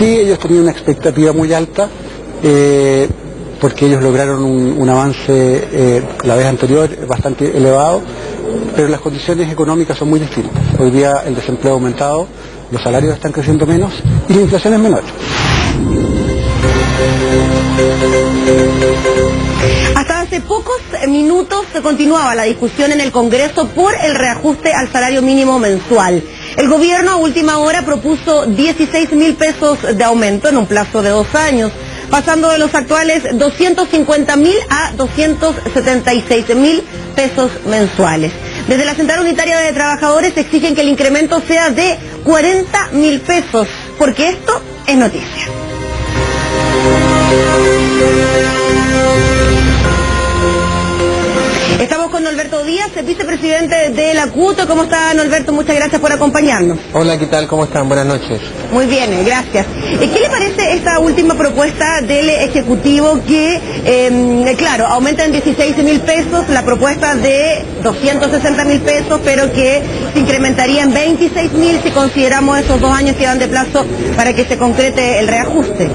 Sí, ellos tenían una expectativa muy alta, porque ellos lograron un avance la vez anterior bastante elevado, pero las condiciones económicas son muy distintas. Hoy día el desempleo ha aumentado, los salarios están creciendo menos y la inflación es menor. Hasta hace pocos minutos se continuaba la discusión en el Congreso por el reajuste al salario mínimo mensual. El gobierno a última hora propuso 16.000 pesos de aumento en un plazo de 2 años, pasando de los actuales 250.000 a 276.000 pesos mensuales. Desde la Central Unitaria de Trabajadores exigen que el incremento sea de 40.000 pesos, porque esto es noticia. Estamos con Norberto Díaz, vicepresidente de la CUT. ¿Cómo está, Norberto? Muchas gracias por acompañarnos. Hola, ¿qué tal? ¿Cómo están? Buenas noches. Muy bien, gracias. ¿Qué le parece esta última propuesta del Ejecutivo que, claro, aumenta en 16.000 pesos, la propuesta de 260.000 pesos, pero que se incrementaría en 26.000 si consideramos esos 2 años que dan de plazo para que se concrete el reajuste?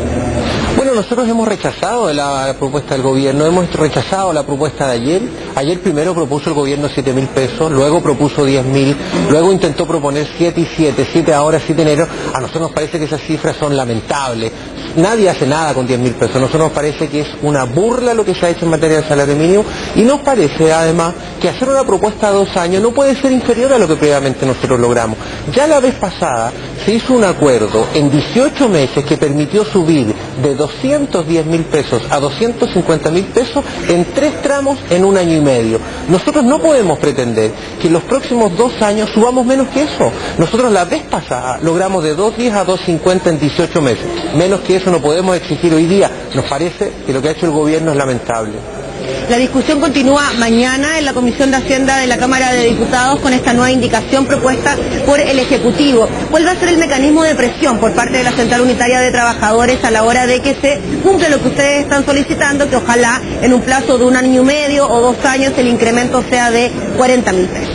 Bueno, nosotros hemos rechazado la propuesta del gobierno, hemos rechazado la propuesta de ayer. Ayer primero propuso el gobierno 7.000 pesos, luego propuso 10.000, luego intentó proponer 7 y 7, 7 ahora, 7 enero. A nosotros nos parece que esas cifras son lamentables. Nadie hace nada con 10.000 pesos. A nosotros nos parece que es una burla lo que se ha hecho en materia de salario mínimo y nos parece además que hacer una propuesta a 2 años no puede ser inferior a lo que previamente nosotros logramos. Ya la vez pasada se hizo un acuerdo en 18 meses que permitió subir de 210.000 pesos a 250.000 pesos en 3 tramos en 1 año y medio. Nosotros no podemos pretender que en los próximos 2 años subamos menos que eso. Nosotros la vez pasada logramos de 210 a 250 en 18 meses. Menos que eso no podemos exigir hoy día. Nos parece que lo que ha hecho el gobierno es lamentable. La discusión continúa mañana en la Comisión de Hacienda de la Cámara de Diputados con esta nueva indicación propuesta por el Ejecutivo. ¿Cuál va a ser el mecanismo de presión por parte de la Central Unitaria de Trabajadores a la hora de que se cumpla lo que ustedes están solicitando, que ojalá en un plazo de 1 año y medio o 2 años el incremento sea de 40.000 pesos?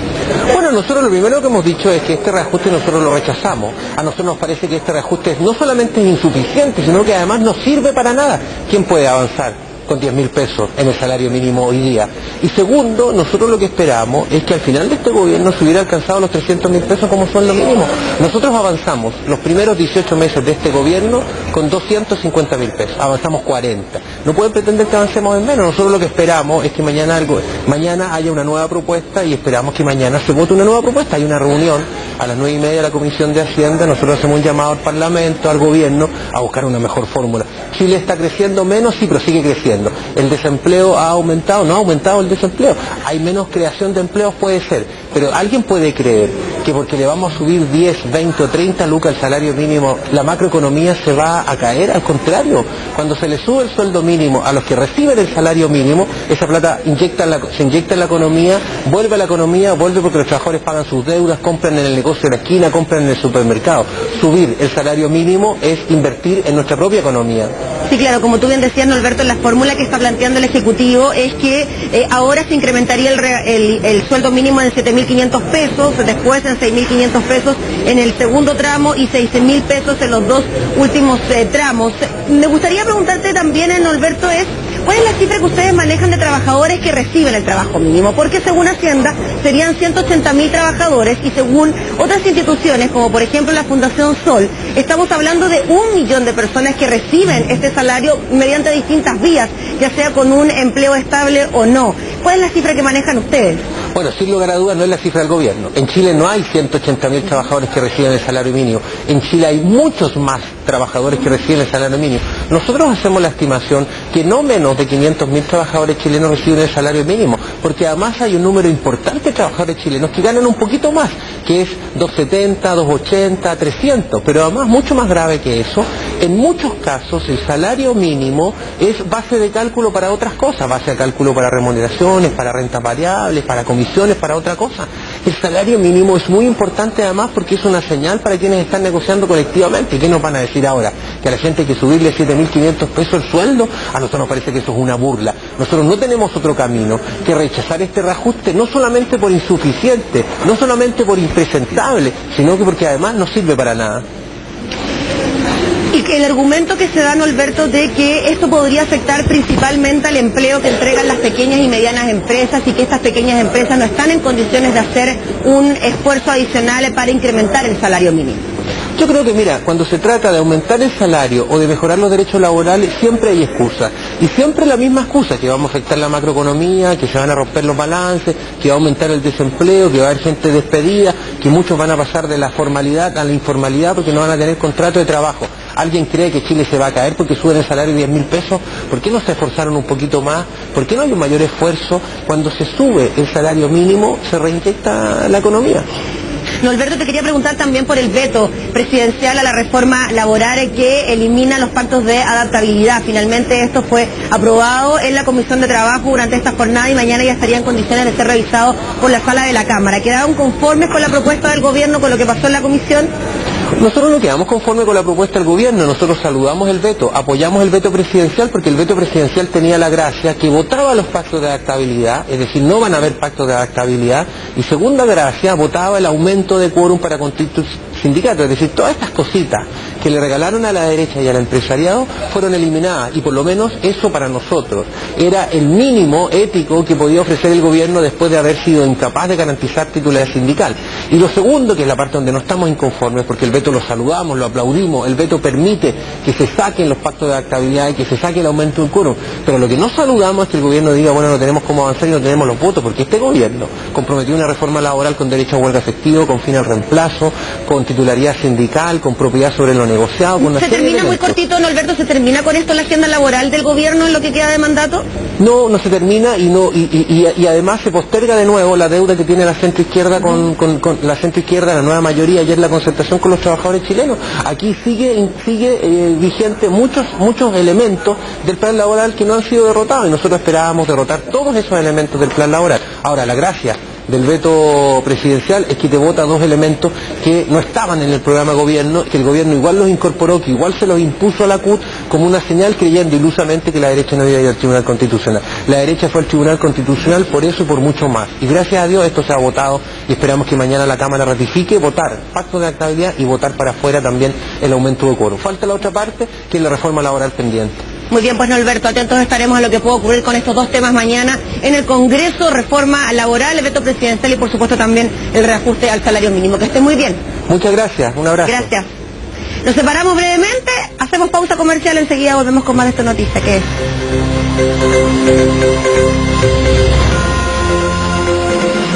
Bueno, nosotros lo primero que hemos dicho es que este reajuste nosotros lo rechazamos. A nosotros nos parece que este reajuste no solamente es insuficiente, sino que además no sirve para nada. ¿Quién puede avanzar con 10.000 pesos en el salario mínimo hoy día? Y segundo, nosotros lo que esperamos es que al final de este gobierno se hubiera alcanzado los 300.000 pesos como son lo mínimo. Nosotros avanzamos los primeros 18 meses de este gobierno con 250.000 pesos, avanzamos 40. No pueden pretender que avancemos en menos. Nosotros lo que esperamos es que mañana haya una nueva propuesta y esperamos que mañana se vote una nueva propuesta. Hay una reunión a las 9:30 de la Comisión de Hacienda. Nosotros hacemos un llamado al Parlamento, al gobierno, a buscar una mejor fórmula. Chile está creciendo menos, sí, pero sigue creciendo. El desempleo ha aumentado, no ha aumentado el desempleo. Hay menos creación de empleos, puede ser, pero alguien puede creer que porque le vamos a subir 10, 20 o 30 lucas al salario mínimo, la macroeconomía se va a caer. Al contrario, cuando se le sube el sueldo mínimo a los que reciben el salario mínimo, esa plata se inyecta en la economía, vuelve porque los trabajadores pagan sus deudas, compran en el negocio de la esquina, compran en el supermercado. Subir el salario mínimo es invertir en nuestra propia economía. Sí, claro, como tú bien decías, Norberto, la fórmula que está planteando el Ejecutivo es que ahora se incrementaría el sueldo mínimo en 7.500 pesos, después en 6.500 pesos en el segundo tramo y 16.000 pesos en los 2 últimos tramos. Me gustaría preguntarte también, Norberto, ¿cuál es la cifra que ustedes manejan de trabajadores que reciben el trabajo mínimo? Porque según Hacienda serían 180.000 trabajadores y según otras instituciones, como por ejemplo la Fundación Sol, estamos hablando de 1 millón de personas que reciben este salario mediante distintas vías, ya sea con un empleo estable o no. ¿Cuál es la cifra que manejan ustedes? Bueno, sin lugar a dudas no es la cifra del gobierno. En Chile no hay 180.000 trabajadores que reciben el salario mínimo. En Chile hay muchos más trabajadores que reciben el salario mínimo. Nosotros hacemos la estimación que no menos de 500.000 trabajadores chilenos reciben el salario mínimo, porque además hay un número importante de trabajadores chilenos que ganan un poquito más, que es 270, 280, 300, pero además mucho más grave que eso, en muchos casos el salario mínimo es base de cálculo para otras cosas, base de cálculo para remuneraciones, para rentas variables, para comisiones, para otra cosa. El salario mínimo es muy importante además porque es una señal para quienes están negociando colectivamente. ¿Qué nos van a decir ahora? ¿Que a la gente hay que subirle 7.500 pesos el sueldo? A nosotros nos parece que eso es una burla. Nosotros no tenemos otro camino que rechazar este reajuste, no solamente por insuficiente, no solamente por impresentable, sino que porque además no sirve para nada. Y que el argumento que se da, Norberto, de que esto podría afectar principalmente al empleo que entregan las pequeñas y medianas empresas y que estas pequeñas empresas no están en condiciones de hacer un esfuerzo adicional para incrementar el salario mínimo. Yo creo que, mira, cuando se trata de aumentar el salario o de mejorar los derechos laborales, siempre hay excusas. Y siempre la misma excusa, que vamos a afectar la macroeconomía, que se van a romper los balances, que va a aumentar el desempleo, que va a haber gente despedida, que muchos van a pasar de la formalidad a la informalidad porque no van a tener contrato de trabajo. ¿Alguien cree que Chile se va a caer porque suben el salario de 10.000 pesos? ¿Por qué no se esforzaron un poquito más? ¿Por qué no hay un mayor esfuerzo? Cuando se sube el salario mínimo, se reinyecta la economía. Norberto, te quería preguntar también por el veto presidencial a la reforma laboral que elimina los pactos de adaptabilidad. Finalmente esto fue aprobado en la Comisión de Trabajo durante esta jornada y mañana ya estaría en condiciones de ser revisado por la sala de la Cámara. ¿Quedaron conformes con la propuesta del gobierno, con lo que pasó en la comisión? Nosotros no quedamos conformes con la propuesta del gobierno, nosotros saludamos el veto, apoyamos el veto presidencial porque el veto presidencial tenía la gracia que votaba los pactos de adaptabilidad, es decir, no van a haber pactos de adaptabilidad, y segunda gracia, votaba el aumento de quórum para constituir sindicatos, es decir, todas estas cositas que le regalaron a la derecha y al empresariado fueron eliminadas, y por lo menos eso para nosotros era el mínimo ético que podía ofrecer el gobierno después de haber sido incapaz de garantizar titularidad sindical. Y lo segundo, que es la parte donde no estamos inconformes, porque el veto lo saludamos, lo aplaudimos, el veto permite que se saquen los pactos de adaptabilidad y que se saque el aumento del quórum, pero lo que no saludamos es que el gobierno diga, bueno, no tenemos cómo avanzar y no tenemos los votos, porque este gobierno comprometió una reforma laboral con derecho a huelga efectivo, con fin al reemplazo, con titularidad sindical, con propiedad sobre lo negociado. Con ¿Se termina muy cortito, Norberto, se termina con esto la agenda laboral del gobierno en lo que queda de mandato? No, no se termina y además se posterga de nuevo la deuda que tiene la centroizquierda con la centroizquierda, la nueva mayoría, ayer la concertación con los trabajadores chilenos. Aquí sigue vigente muchos elementos del plan laboral que no han sido derrotados y nosotros esperábamos derrotar todos esos elementos del plan laboral. Ahora, la gracia del veto presidencial es que te vota dos elementos que no estaban en el programa de gobierno, que el gobierno igual los incorporó, que igual se los impuso a la CUT como una señal, creyendo ilusamente que la derecha no iba a ir al Tribunal Constitucional. La derecha fue al Tribunal Constitucional por eso y por mucho más. Y gracias a Dios esto se ha votado y esperamos que mañana la Cámara ratifique, votar pacto de adaptabilidad y votar para afuera también el aumento de quórum. Falta la otra parte, que es la reforma laboral pendiente. Muy bien, pues Norberto, atentos estaremos a lo que pueda ocurrir con estos dos temas mañana en el Congreso, reforma laboral, el veto presidencial y por supuesto también el reajuste al salario mínimo. Que esté muy bien. Muchas gracias, un abrazo. Gracias. Nos separamos brevemente, hacemos pausa comercial, enseguida volvemos con más de esta noticia que es...